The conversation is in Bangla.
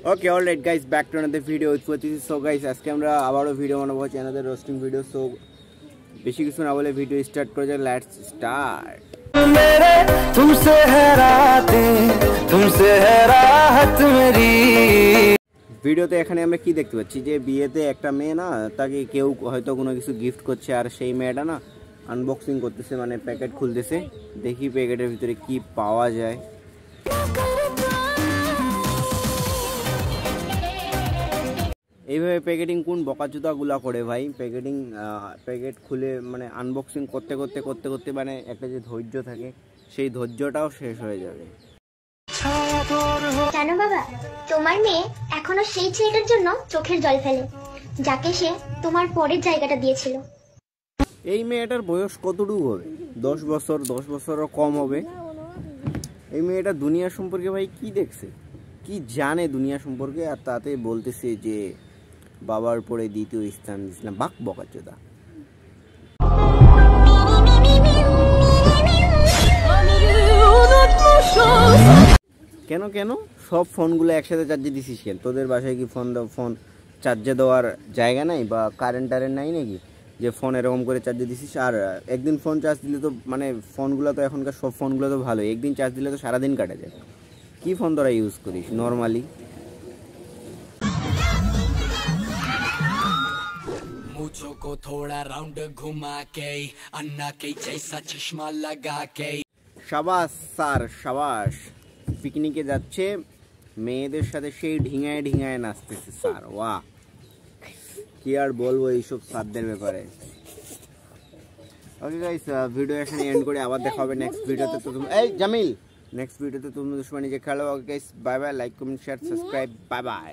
Okay alright guys, back to another video with পঁচিশ। সো গাইস, আজকে আমরা আবারও ভিডিও বানাবো, চ্যানেলের রোস্টিং ভিডিও। সো বেশি কিছু না বলে ভিডিও স্টার্ট করে যাক। Let's start. मेरे तुमसे है रातें, तुमसे है राहत मेरी। ভিডিওতে এখানে আমরা কি দেখতে পাচ্ছি যে বিয়েতে একটা মেয়ে না, তাকে কেউ হয়তো কোনো কিছু গিফট করছে, আর সেই মেয়েটা না আনবক্সিং করতেছে, মানে প্যাকেট খুলতেছে। দেখি প্যাকেটের ভিতরে কি পাওয়া যায়। এইভাবে প্যাকেটিং কোন বকাচোদাগুলা করে ভাই। প্যাকেট খুলে মানে আনবক্সিং করতে করতে মানে একটা যে ধৈর্য থাকে, সেই ধৈর্যটাও শেষ হয়ে যাবে। জানো বাবা, তোমার মেয়ে এখনো সেই ছেলেটার জন্য চোখের জল ফেলে, যাকে সে তোমার পরের জায়গাটা দিয়েছিল। এই মেয়েটার বয়স কতটুকু হবে? 10 বছর, 10 বছরও কম হবে। এই মেয়েটা দুনিয়া সম্পর্কে ভাই কি দেখছে, কি জানে দুনিয়া সম্পর্কে, আর তাতে বলতেছে যে বাবার পরে দ্বিতীয় স্থান দিয়েছিলাম। বাক বকাচোদা। কেন কেন সব ফোনগুলো একসাথে চার্জে দিছিস কেন? তোদের বাসায় কি ফোন চার্জে দেওয়ার জায়গা নাই বা কারেন্ট নাই নাকি যে ফোন এরকম করে চার্জে দিছিস? আর একদিন ফোন চার্জ দিলে তো মানে ফোনগুলো তো এখনকার সব ফোনগুলো তো ভালো, একদিন চার্জ দিলে তো সারাদিন কাটা যায়। কি ফোন তোরা ইউজ করিস নর্মালি? मुझको को थोड़ा राउंड घुमा के अन्ना के जैसा चश्मा लगा के। সাবাস স্যার, সাবাস। পিকনিকে যাচ্ছে, মেয়েদের সাথে সেই ঢিঙায় ঢিঙায় নাচতেছে স্যার। ওয়াহ, কি আর বলবো এইসব স্যারদের ব্যাপারে। ওকে গাইস, ভিডিও এখানে এন্ড করে আবার দেখা হবে নেক্সট ভিডিওতে। তো এই জামিল, নেক্সট ভিডিওতে তুমি দুশ্মনী যে খেলো। Okay guys, bye bye. Like comment share subscribe. Bye bye.